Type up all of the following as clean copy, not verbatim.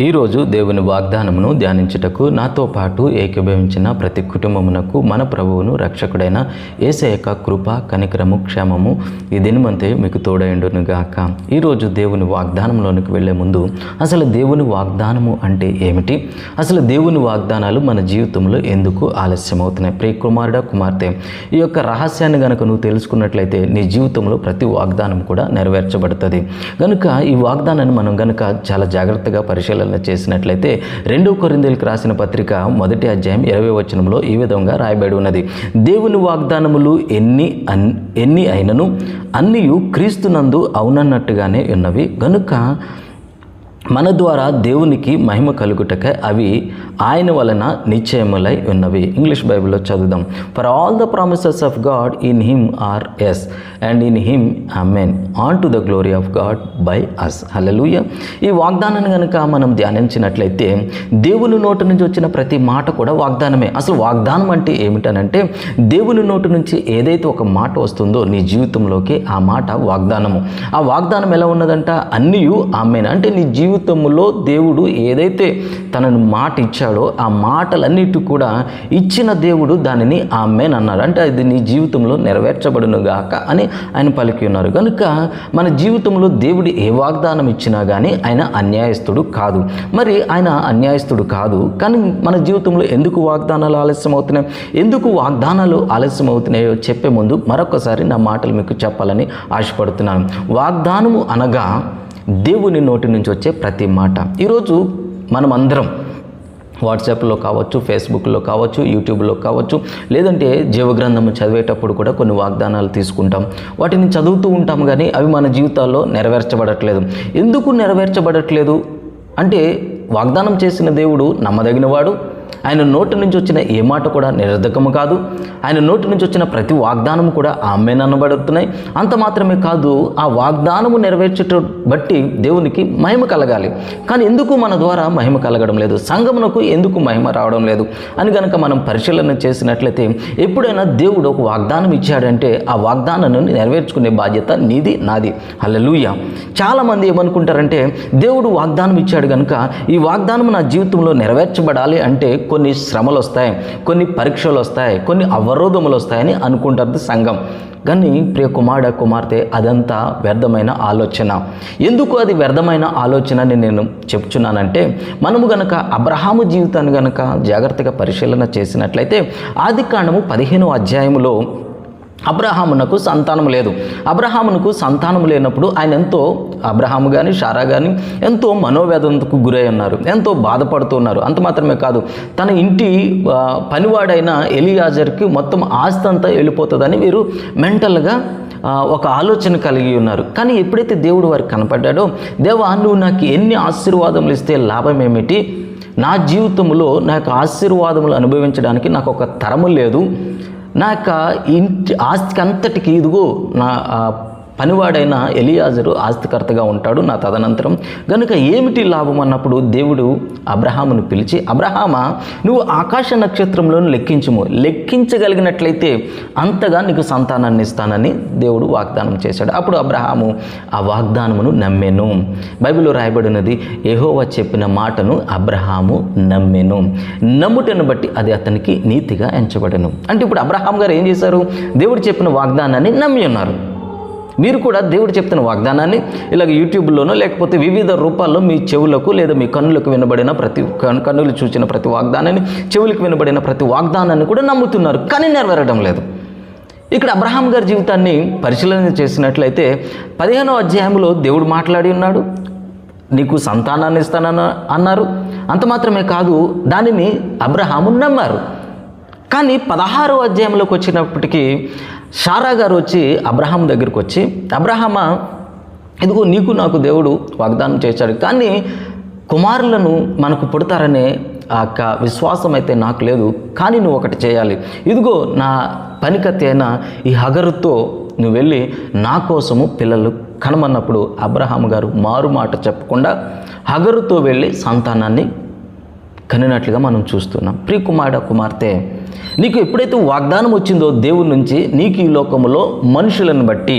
ఈరోజు దేవుని వాగ్దానమును ధ్యానించుటకు నాతో పాటు ఏకీభవించిన ప్రతి కుటుంబమునకు మన ప్రభువును రక్షకుడైన యేసయ్య యొక్క కృప, కనికరము, క్షేమము ఈ దినమంతే మీకు తోడైండును గాక. ఈరోజు దేవుని వాగ్దానంలోనికి వెళ్ళే ముందు అసలు దేవుని వాగ్దానము అంటే ఏమిటి, అసలు దేవుని వాగ్దానాలు మన జీవితంలో ఎందుకు ఆలస్యమవుతున్నాయి? ప్రియ కుమారుడా, కుమార్తె, ఈ యొక్క రహస్యాన్ని గనుక నువ్వు తెలుసుకున్నట్లయితే నీ జీవితంలో ప్రతి వాగ్దానం కూడా నెరవేర్చబడుతుంది. కనుక ఈ వాగ్దానాన్ని మనం గనుక చాలా జాగ్రత్తగా పరిశీలన చేసినట్లయితే 2 కొరింథీయులకు రాసిన పత్రిక 1వ అధ్యాయం 20వ వచనంలో ఈ విధంగా రాయబడి ఉన్నది. దేవుని వాగ్దానములు ఎన్ని అయినను అన్నియు క్రీస్తునందు అవునన్నట్టుగానే ఉన్నవి. గనుక మన ద్వారా దేవునికి మహిమ కలుగుటకై అవి ఆయన వలన నిశ్చయములై ఉన్నవి. ఇంగ్లీష్ బైబిల్లో చదువుదాం. For all the promises of God in him are yes and in him amen unto the glory of God by us. Hallelujah. ఈ వాగ్దానాన్ని కనుక మనం ధ్యానించినట్లయితే దేవుని నోటి నుంచి వచ్చిన ప్రతి మాట కూడా వాగ్దానమే. అసలు వాగ్దానం అంటే ఏమిటనంటే దేవుని నోటి నుంచి ఏదైతే ఒక మాట వస్తుందో నీ జీవితంలోకి ఆ మాట వాగ్దానము. ఆ వాగ్దానం ఎలా ఉన్నదంట? అన్నియు ఆమెన్. అంటే నీ జీవితంలో దేవుడు ఏదైతే తనను మాట ఇచ్చాడో ఆ మాటలన్నిటి కూడా ఇచ్చిన దేవుడు దానిని ఆమెన్ అన్నాడు. అంటే అది నీ జీవితంలో నెరవేర్చబడునుగాక అని ఆయన పలికి ఉన్నారు. కనుక మన జీవితంలో దేవుడు ఏ వాగ్దానం ఇచ్చినా కానీ ఆయన అన్యాయస్తుడు కాదు. మరి ఆయన అన్యాయస్తుడు కాదు, కానీ మన జీవితంలో ఎందుకు వాగ్దానాలు ఆలస్యం అవుతున్నాయి, ఎందుకు వాగ్దానాలు ఆలస్యం అవుతున్నాయో చెప్పే ముందు మరొకసారి నా మాటలు మీకు చెప్పాలని ఆశపడుతున్నాను. వాగ్దానము అనగా దేవుని నోటి నుంచి వచ్చే ప్రతి మాట. ఈరోజు మనం అందరం వాట్సాప్లో కావచ్చు, ఫేస్బుక్లో కావచ్చు, యూట్యూబ్లో కావచ్చు, లేదంటే జీవగ్రంథము చదివేటప్పుడు కూడా కొన్ని వాగ్దానాలు తీసుకుంటాం. వాటిని చదువుతూ ఉంటాం, కానీ అవి మన జీవితాల్లో నెరవేర్చబడట్లేదు. ఎందుకు నెరవేర్చబడట్లేదు అంటే వాగ్దానం చేసిన దేవుడు నమ్మదగినవాడు. ఆయన నోటి నుంచి వచ్చిన ఏ మాట కూడా నిరర్ధకము కాదు. ఆయన నోటి నుంచి వచ్చిన ప్రతి వాగ్దానము కూడా ఆమేన్ అనబడుతున్నాయి. అంత మాత్రమే కాదు, ఆ వాగ్దానము నెరవేర్చేట బట్టి దేవునికి మహిమ కలగాలి. కానీ ఎందుకు మన ద్వారా మహిమ కలగడం లేదు, సంఘమునకు ఎందుకు మహిమ రావడం లేదు అని కనుక మనం పరిశీలన చేసినట్లయితే, ఎప్పుడైనా దేవుడు ఒక వాగ్దానం ఇచ్చాడంటే ఆ వాగ్దానాన్ని నెరవేర్చుకునే బాధ్యత నీది, నాది. హల్లెలూయా. చాలామంది ఏమనుకుంటారంటే దేవుడు వాగ్దానం ఇచ్చాడు కనుక ఈ వాగ్దానం నా జీవితంలో నెరవేర్చబడాలి అంటే కొన్ని శ్రమలు వస్తాయి, కొన్ని పరీక్షలు వస్తాయి, కొన్ని అవరోధములు వస్తాయని అనుకుంటారు సంఘం. కానీ ప్రియ కుమారుడ, కుమార్తె, అదంతా వ్యర్థమైన ఆలోచన. ఎందుకు అది వ్యర్థమైన ఆలోచన అని నేను చెప్తున్నానంటే, మనము గనక అబ్రహాము జీవితాన్ని గనక జాగ్రత్తగా పరిశీలన చేసినట్లయితే ఆదికాండము 15వ అధ్యాయములో అబ్రహామునకు సంతానం లేదు. అబ్రహామునకు సంతానం లేనప్పుడు ఆయన అబ్రహాము కానీ శారా కానీ ఎంతో మనోవేదనకు గురై ఉన్నారు, ఎంతో బాధపడుతున్నారు. అంత మాత్రమే కాదు, తన ఇంటి పనివాడైన ఎలియాజర్కి మొత్తం ఆస్తి అంతా వెళ్ళిపోతుందని వీరు మెంటల్గా ఒక ఆలోచన కలిగి ఉన్నారు. కానీ ఎప్పుడైతే దేవుడు వారికి కనపడ్డాడో, దేవా నువ్వు నాకు ఎన్ని ఆశీర్వాదములు ఇస్తే లాభం ఏమిటి, నా జీవితంలో నాకు ఆశీర్వాదములు అనుభవించడానికి నాకు ఒక తరము లేదు, నా యొక్క ఇంటి ఆస్తికి అంతటికి ఇదిగో నా పనివాడైన ఎలియాజరు ఆస్తికర్తగా ఉంటాడు నా తదనంతరం, కనుక ఏమిటి లాభం అన్నప్పుడు దేవుడు అబ్రహామును పిలిచి, అబ్రహామా నువ్వు ఆకాశ నక్షత్రంలోను లెక్కించుము, లెక్కించగలిగినట్లయితే అంతగా నీకు సంతానాన్ని ఇస్తానని దేవుడు వాగ్దానం చేశాడు. అప్పుడు అబ్రహాము ఆ వాగ్దానమును నమ్మెను. బైబిల్లో రాయబడినది, యెహోవా చెప్పిన మాటను అబ్రహాము నమ్మెను, నమ్ముటను బట్టి అది అతనికి నీతిగా ఎంచబడెను. అంటే ఇప్పుడు అబ్రహాం గారు ఏం చేశారు? దేవుడు చెప్పిన వాగ్దానాన్ని నమ్మి ఉన్నారు. మీరు కూడా దేవుడు చెప్తున్న వాగ్దానాన్ని ఇలాగ యూట్యూబ్లోనో లేకపోతే వివిధ రూపాల్లో మీ చెవులకు లేదా మీ కన్నులకు వినబడిన కన్నులు చూసిన ప్రతి వాగ్దానాన్ని, చెవులకు వినబడిన ప్రతి వాగ్దానాన్ని కూడా నమ్ముతున్నారు, కానీ నెరవేరడం లేదు. ఇక్కడ అబ్రహాం గారి జీవితాన్ని పరిశీలన చేసినట్లయితే 15వ అధ్యాయంలో దేవుడు మాట్లాడి ఉన్నాడు, నీకు సంతానాన్ని ఇస్తానని అన్నారు. అంత మాత్రమే కాదు, దానిని అబ్రహాము నమ్మారు. కానీ 16వ అధ్యాయంలోకి వచ్చినప్పటికీ శారా గారు వచ్చి అబ్రహాం దగ్గరికి వచ్చి, అబ్రహామా ఇదిగో నీకు నాకు దేవుడు వాగ్దానం చేశాడు, కానీ కుమారులను మనకు పుడతారనే ఆ యొక్క విశ్వాసం అయితే నాకు లేదు, కానీ నువ్వు ఒకటి చేయాలి, ఇదిగో నా పనికత్తి అయిన ఈ హగరుతో నువ్వు వెళ్ళి నా కోసము పిల్లలు కనమన్నప్పుడు అబ్రహాం గారు మారు మాట చెప్పకుండా హగరుతో వెళ్ళి సంతానాన్ని కనినట్లుగా మనం చూస్తున్నాం. ప్రియ కుమారుడ, కుమార్తె, నీకు ఎప్పుడైతే వాగ్దానం వచ్చిందో దేవుడి నుంచి, నీకు ఈ లోకంలో మనుషులను బట్టి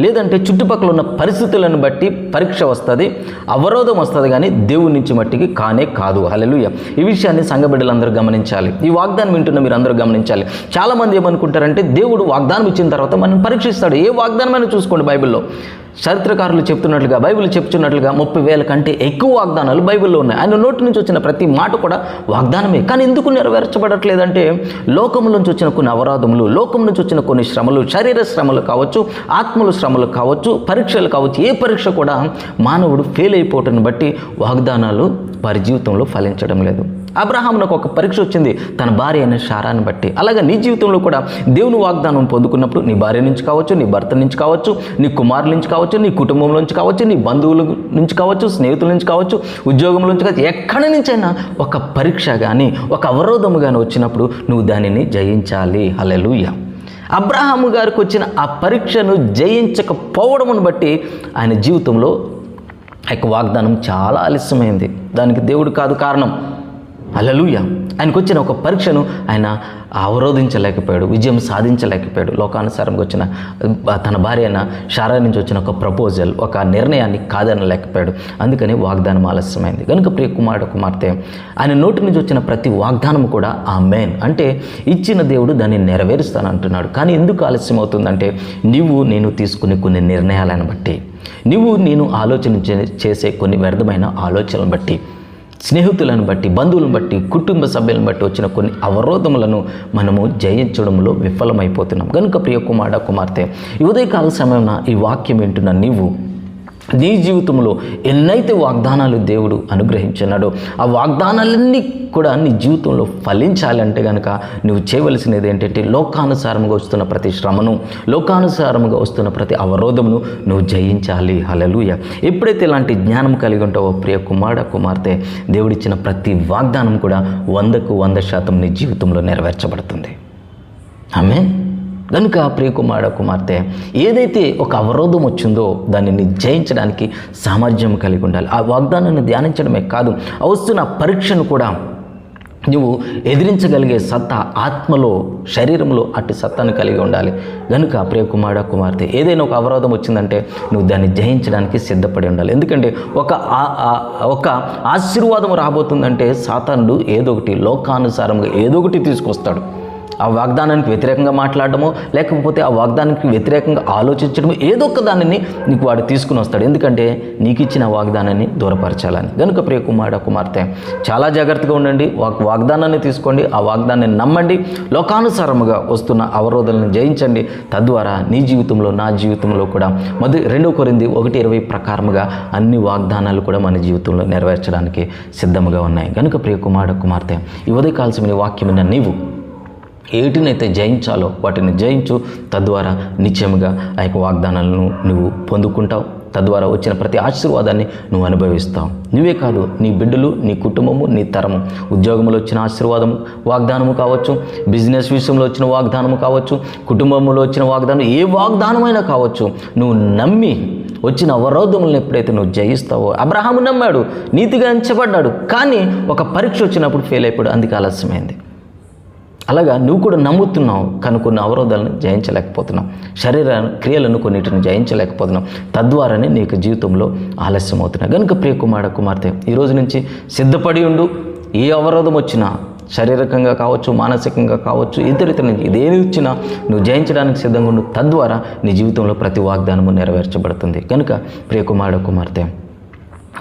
లేదంటే చుట్టుపక్కల ఉన్న పరిస్థితులను బట్టి పరీక్ష వస్తుంది, అవరోధం వస్తుంది, కానీ దేవుని నుంచి మట్టికి కానే కాదు. హల్లెలూయా. ఈ విషయాన్ని సంఘ బిడ్డలందరూ గమనించాలి. ఈ వాగ్దానం వింటున్న మీరు అందరూ గమనించాలి. చాలామంది ఏమనుకుంటారంటే దేవుడు వాగ్దానం ఇచ్చిన తర్వాత మనం పరీక్షిస్తాడు. ఏ వాగ్దానమైనా చూసుకోండి, బైబిల్లో చరిత్రకారులు చెప్తున్నట్లుగా, బైబిల్ చెప్తున్నట్లుగా 30,000 కంటే ఎక్కువ వాగ్దానాలు బైబిల్లో ఉన్నాయి. ఆయన నోటి నుంచి వచ్చిన ప్రతి మాట కూడా వాగ్దానమే. కానీ ఎందుకు నెరవేర్చబడట్లేదంటే లోకం నుంచి వచ్చిన కొన్ని అవరోధములు, లోకం నుంచి వచ్చిన కొన్ని శ్రమలు, శరీర శ్రమలు కావచ్చు, ఆత్మల శ్రమలు కావచ్చు, పరీక్షలు కావచ్చు, ఏ పరీక్ష కూడా మానవుడు ఫెయిల్ అయిపోవటాన్ని బట్టి వాగ్దానాలు వారి జీవితంలో ఫలించడం లేదు. అబ్రహామునకు ఒక పరీక్ష వచ్చింది తన భార్య అయిన శారాన్ని బట్టి. అలాగే నీ జీవితంలో కూడా దేవుని వాగ్దానం పొందుకున్నప్పుడు నీ భార్య నుంచి కావచ్చు, నీ భర్త నుంచి కావచ్చు, నీ కుమారుల నుంచి కావచ్చు, నీ కుటుంబం నుంచి కావచ్చు, నీ బంధువుల నుంచి కావచ్చు, స్నేహితుల నుంచి కావచ్చు, ఉద్యోగం నుంచి కావచ్చు, ఎక్కడి నుంచైనా ఒక పరీక్ష కానీ ఒక అవరోధము కానీ వచ్చినప్పుడు నువ్వు దానిని జయించాలి. హల్లెలూయా. అబ్రహాము గారికి వచ్చిన ఆ పరీక్షను జయించకపోవడమును బట్టి ఆయన జీవితంలో ఆ యొక్క వాగ్దానం చాలా ఆలస్యమైంది. దానికి దేవుడు కాదు కారణం. హల్లెలూయా. ఆయనకు వచ్చిన ఒక పరీక్షను ఆయన అవరోధించలేకపోయాడు, విజయం సాధించలేకపోయాడు. లోకానుసారంగా వచ్చిన తన భార్య అయిన శారా నుంచి వచ్చిన ఒక ప్రపోజల్, ఒక నిర్ణయాన్ని కాదనలేకపోయాడు. అందుకని వాగ్దానం ఆలస్యమైంది. కనుక ప్రియ కుమారుడు కుమార్తె, ఆయన నోటి నుంచి వచ్చిన ప్రతి వాగ్దానం కూడా ఆమేన్ అంటే ఇచ్చిన దేవుడు దాన్ని నెరవేరుస్తానంటున్నాడు. కానీ ఎందుకు ఆలస్యం అవుతుందంటే నేను తీసుకునే కొన్ని నిర్ణయాలను బట్టి, నేను ఆలోచన చేసే కొన్ని వ్యర్థమైన ఆలోచనలను బట్టి, స్నేహితులను బట్టి, బంధువులను బట్టి, కుటుంబ సభ్యులను బట్టి వచ్చిన కొన్ని అవరోధములను మనము జయించడంలో విఫలమైపోతున్నాం. కనుక ప్రియ కుమారుడు కుమార్తె, ఈ ఉదయకాల సమయంలో ఈ వాక్యం వింటున్న నీ జీవితంలో ఎన్నైతే వాగ్దానాలు దేవుడు అనుగ్రహించున్నాడో ఆ వాగ్దానాలన్నీ కూడా నీ జీవితంలో ఫలించాలంటే కనుక నువ్వు చేయవలసినది ఏంటంటే లోకానుసారంగా వస్తున్న ప్రతి శ్రమను, లోకానుసారంగా వస్తున్న ప్రతి అవరోధమును నువ్వు జయించాలి. హల్లెలూయా. ఎప్పుడైతే ఇలాంటి జ్ఞానం కలిగి ఉంటావో ప్రియ కుమారుడు కుమార్తె, దేవుడిచ్చిన ప్రతి వాగ్దానం కూడా 100కు 100% నీ జీవితంలో నెరవేర్చబడుతుంది. ఆమేన్. కనుక ప్రియ కుమారుడు కుమార్తె, ఏదైతే ఒక అవరోధం వచ్చిందో దానిని జయించడానికి సామర్థ్యం కలిగి ఉండాలి. ఆ వాగ్దానాన్ని ధ్యానించడమే కాదు, వస్తున్న పరీక్షను కూడా నువ్వు ఎదిరించగలిగే సత్తా ఆత్మలో, శరీరంలో అట్టి సత్తాను కలిగి ఉండాలి. కనుక ప్రియ కుమారుడు కుమార్తె, ఏదైనా ఒక అవరోధం వచ్చిందంటే నువ్వు దాన్ని జయించడానికి సిద్ధపడి ఉండాలి. ఎందుకంటే ఒక ఆశీర్వాదం రాబోతుందంటే సాతానుడు ఏదో ఒకటి లోకానుసారంగా ఏదో ఒకటి తీసుకొస్తాడు. ఆ వాగ్దానానికి వ్యతిరేకంగా మాట్లాడడమో, లేకపోతే ఆ వాగ్దానానికి వ్యతిరేకంగా ఆలోచించడమో, ఏదో ఒక దానిని నీకు వాడు తీసుకుని వస్తాడు. ఎందుకంటే నీకు ఇచ్చిన వాగ్దానాన్ని దూరపరచాలని. కనుక ప్రియ కుమారుడు కుమార్తె, చాలా జాగ్రత్తగా ఉండండి. వాగ్దానాన్ని తీసుకోండి, ఆ వాగ్దానాన్ని నమ్మండి, లోకానుసారముగా వస్తున్న అవరోధాలను జయించండి. తద్వారా నీ జీవితంలో, నా జీవితంలో కూడా 2 కొరింథీ 1:20 ప్రకారముగా అన్ని వాగ్దానాలు కూడా మన జీవితంలో నెరవేర్చడానికి సిద్ధముగా ఉన్నాయి. కనుక ప్రియ కుమారుడు కుమార్తె, ఈ ఉదయకాలమైన వాక్యమైన నీవు ఏటినైతే జయించాలో వాటిని జయించు. తద్వారా నిశ్చయముగా ఆ యొక్క వాగ్దానాలను నువ్వు పొందుకుంటావు. తద్వారా వచ్చిన ప్రతి ఆశీర్వాదాన్ని నువ్వు అనుభవిస్తావు. నువ్వే కాదు, నీ బిడ్డలు, నీ కుటుంబము, నీ తరము. ఉద్యోగంలో వచ్చిన ఆశీర్వాదము, వాగ్దానము కావచ్చు, బిజినెస్ విషయంలో వచ్చిన వాగ్దానము కావచ్చు, కుటుంబంలో వచ్చిన వాగ్దానం, ఏ వాగ్దానమైనా కావచ్చు, నువ్వు నమ్మి వచ్చిన అవరోధములను ఎప్పుడైతే నువ్వు జయిస్తావో. అబ్రహాము నమ్మాడు, నీతిగా ఎంచబడ్డాడు, కానీ ఒక పరీక్ష వచ్చినప్పుడు ఫెయిల్ అయిపోయాడు. అందుకే ఆలస్యమైంది. అలాగా నువ్వు కూడా నమ్ముతున్నావు, కానీ కొన్ని అవరోధాలను జయించలేకపోతున్నావు, శరీర క్రియలను కొన్నిటిని జయించలేకపోతున్నావు. తద్వారానే నీకు జీవితంలో ఆలస్యం అవుతున్నావు. కనుక ప్రియ కుమారుడు కుమార్తె, ఈరోజు నుంచి సిద్ధపడి ఉండు. ఏ అవరోధం వచ్చినా, శారీరకంగా కావచ్చు, మానసికంగా కావచ్చు, ఇతరితర నుంచి ఇదేమి వచ్చినా నువ్వు జయించడానికి సిద్ధంగా ఉండు. తద్వారా నీ జీవితంలో ప్రతి వాగ్దానము నెరవేర్చబడుతుంది. కనుక ప్రియ కుమారుడు కుమార్తె,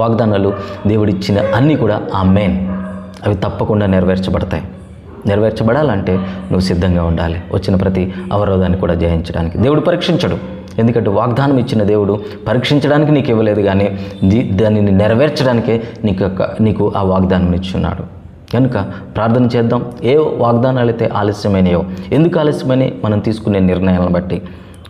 వాగ్దానాలు దేవుడిచ్చిన అన్నీ కూడా ఆమేన్, అవి తప్పకుండా నెరవేర్చబడతాయి. నెరవేర్చబడాలంటే నువ్వు సిద్ధంగా ఉండాలి. వచ్చిన ప్రతి అవరోధాన్ని కూడా జయించడానికి. దేవుడు పరీక్షించడు, ఎందుకంటే వాగ్దానం ఇచ్చిన దేవుడు పరీక్షించడానికి నీకు ఇవ్వలేదు, కానీ దానిని నెరవేర్చడానికే నీకు ఆ వాగ్దానం ఇచ్చున్నాడు. కనుక ప్రార్థన చేద్దాం. ఏ వాగ్దానాలు అయితే ఆలస్యమైనయో, ఎందుకు ఆలస్యమని మనం తీసుకునే నిర్ణయాలను బట్టి.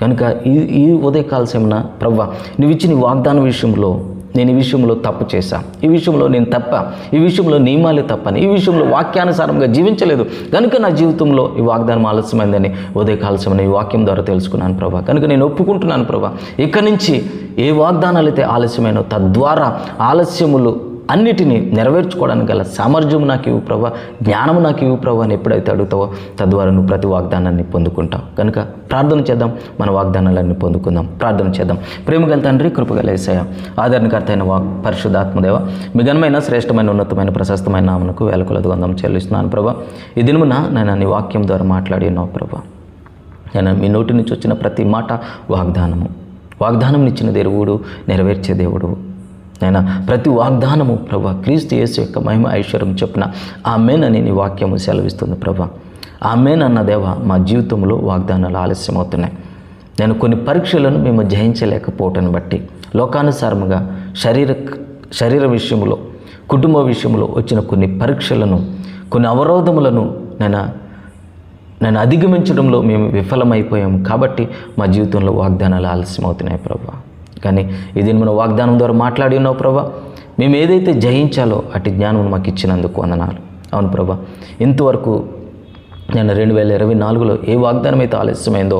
కనుక ఈ ఉదయకాల సమయంలో ప్రభువా, నువ్వు ఇచ్చిన వాగ్దానం విషయంలో నేను ఈ విషయంలో తప్పు చేశా, ఈ విషయంలో నేను తప్ప, ఈ విషయంలో నియమాలే తప్పని, ఈ విషయంలో వాక్యానుసారంగా జీవించలేదు, కనుక నా జీవితంలో ఈ వాగ్దానం ఆలస్యమైందని ఉదయకాల సమయంలో ఈ వాక్యం ద్వారా తెలుసుకున్నాను ప్రభా. కనుక నేను ఒప్పుకుంటున్నాను ప్రభా, ఇక్కడి నుంచి ఏ వాగ్దానాలు అయితే ఆలస్యమైనో తద్వారా ఆలస్యములు అన్నిటినీ నెరవేర్చుకోవడానికి గల సామర్థ్యం నాకు ఇవ్వు ప్రభా, జ్ఞానం నాకు ఇవ్వు ప్రభా అని ఎప్పుడైతే అడుగుతావో తద్వారా నువ్వు ప్రతి వాగ్దానాన్ని పొందుకుంటావు. కనుక ప్రార్థన చేద్దాం, మన వాగ్దానాలన్నీ పొందుకుందాం. ప్రార్థన చేద్దాం. ప్రేమగల తండ్రి, కృపగల యేసయ్య, ఆదరణకర్త అయిన పరిశుద్ధాత్మదేవ, మీ ఘనమైన శ్రేష్టమైన ఉన్నతమైన ప్రశస్తమైన నామమునకు వేలకొలది వందనం చెల్లిస్తున్నాను ప్రభా. ఈ దినమున నేను నీ వాక్యం ద్వారా మాట్లాడి ఉన్నావు ప్రభా. నేను మీ నోటి నుంచి వచ్చిన ప్రతి మాట వాగ్దానం ఇచ్చిన దేవుడు, నెరవేర్చే దేవుడు. నేను ప్రతి వాగ్దానము ప్రభా క్రీస్తు యేసు యొక్క మహిమ ఐశ్వర్యం చొప్పున ఆమేన్ అని నీ వాక్యము సెలవిస్తుంది ప్రభా. ఆమేన్ అన్న దేవ, మా జీవితంలో వాగ్దానాలు ఆలస్యమవుతున్నాయి. నేను కొన్ని పరీక్షలను మేము జయించలేకపోవటాన్ని బట్టి లోకానుసారముగా శరీర విషయంలో, కుటుంబ విషయంలో వచ్చిన కొన్ని పరీక్షలను, కొన్ని అవరోధములను నేను అధిగమించడంలో మేము విఫలమైపోయాము. కాబట్టి మా జీవితంలో వాగ్దానాలు ఆలస్యమవుతున్నాయి ప్రభా. కానీ ఇది మన వాగ్దానం ద్వారా మాట్లాడి ఉన్నావు ప్రభా. మేము ఏదైతే జయించాలో అటు జ్ఞానం మాకు ఇచ్చినందుకు వందనాలు. అవును ప్రభా, ఇంతవరకు నేను 2024లో ఏ వాగ్దానం అయితే ఆలస్యమైందో,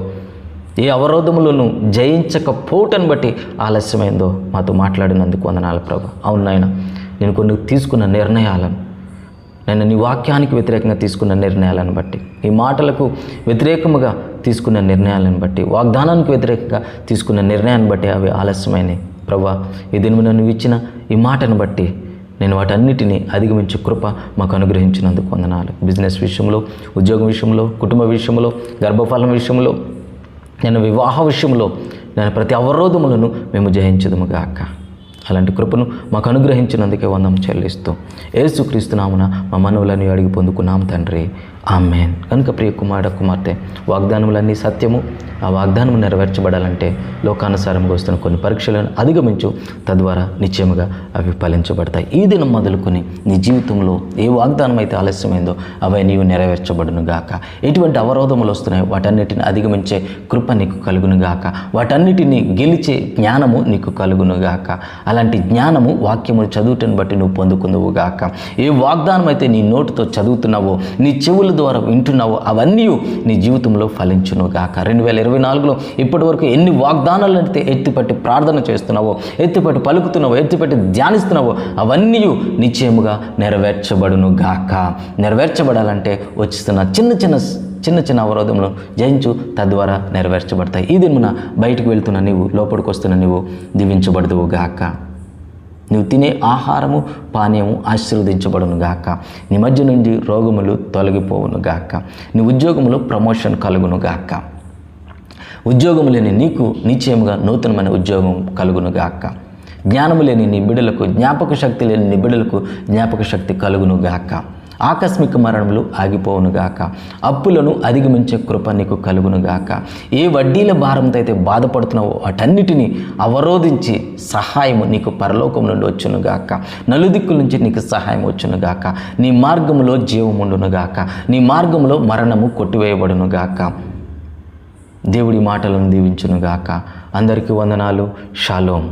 ఏ అవరోధములను జయించకపోవటాన్ని బట్టి ఆలస్యమైందో మాతో మాట్లాడినందుకు వందనాలు ప్రభా. అవును నాయన, నేను కొన్ని తీసుకున్న నిర్ణయాలను, నేను నీ వాక్యానికి వ్యతిరేకంగా తీసుకున్న నిర్ణయాలను బట్టి, ఈ మాటలకు వ్యతిరేకముగా తీసుకున్న నిర్ణయాలను బట్టి, వాగ్దానానికి వ్యతిరేకంగా తీసుకున్న నిర్ణయాన్ని బట్టి అవి ఆలస్యమైనవి ప్రభా. ఈ దినమున నువ్వు ఇచ్చిన ఈ మాటను బట్టి నేను వాటన్నిటినీ అధిగమించే కృప మాకు అనుగ్రహించినందుకు వందనాలు. బిజినెస్ విషయంలో, ఉద్యోగం విషయంలో, కుటుంబ విషయంలో, గర్భఫలం విషయంలో, నేను వివాహ విషయంలో నేను ప్రతి అవరోధములను మేము జయించదుముగాక. అలాంటి కృపను మాకు అనుగ్రహించినందుకే వందనం చెల్లిస్తూ యేసుక్రీస్తు నామమున మా మనవులను అడిగి పొందుకున్నాం తండ్రి, ఆమేన్. కనుక ప్రియ కుమార్తె, వాగ్దానములన్నీ సత్యము. ఆ వాగ్దానము నెరవేర్చబడాలంటే లోకానుసారంగా వస్తున్న కొన్ని పరీక్షలను అధిగమించు, తద్వారా నిశ్చయముగా అవి ఫలించబడతాయి. ఈ దినం మొదలుకొని నీ జీవితంలో ఏ వాగ్దానం అయితే ఆలస్యమైందో అవి నీవు నెరవేర్చబడును గాక. ఎటువంటి అవరోధములు వస్తున్నాయో వాటన్నిటిని అధిగమించే కృప నీకు కలుగును గాక. వాటన్నిటిని గెలిచే జ్ఞానము నీకు కలుగును గాక. అలాంటి జ్ఞానము వాక్యమును చదువుటను బట్టి నువ్వు పొందుకుందువు గాక. ఏ వాగ్దానం అయితే నీ నోటితో చదువుతున్నావో, నీ చెవుల ద్వారా వింటున్నావో అవన్నీ నీ జీవితంలో ఫలించును గాక. 2024లో ఇప్పటి వరకు ఎన్ని వాగ్దానాలు అయితే ఎత్తిపట్టి ప్రార్థన చేస్తున్నావో, ఎత్తిపట్టి పలుకుతున్నావో, ఎత్తిపట్టి ధ్యానిస్తున్నావో అవన్నీ నిశ్చయముగా నెరవేర్చబడును గాక. నెరవేర్చబడాలంటే వచ్చిస్తున్న చిన్న చిన్న అవరోధములను జయించు, తద్వారా నెరవేర్చబడతాయి. ఈ దినమున బయటకు వెళ్తున్న నీవు, లోపలికి వస్తున్న నీవు దీవించబడదువు గాక. నువ్వు తినే ఆహారము పానీయము ఆశీర్వదించబడును గాక. నీ మధ్య నుండి రోగములు తొలగిపోవును గాక. నీ ఉద్యోగములో ప్రమోషన్ కలుగును గాక. ఉద్యోగము లేని నీకు నిశ్చయముగా నూతనమైన ఉద్యోగం కలుగును గాక. జ్ఞానము లేని నీ బిడ్డలకు, జ్ఞాపక శక్తి లేని నీ బిడ్డలకు జ్ఞాపక శక్తి కలుగును గాక. ఆకస్మిక మరణములు ఆగిపోవునుగాక. అప్పులను అధిగమించే కృప నీకు కలుగునుగాక. ఏ వడ్డీల భారంతో అయితే బాధపడుతున్నావో వాటన్నిటినీ అవరోధించి సహాయము నీకు పరలోకం నుండి వచ్చునుగాక. నలుదిక్కుల నుంచి నీకు సహాయం వచ్చునుగాక. నీ మార్గములో జీవముండునుగాక. నీ మార్గములో మరణము కొట్టివేయబడునుగాక. దేవుడి మాటలను దీవించునుగాక. అందరికీ వందనాలు. షాలోం.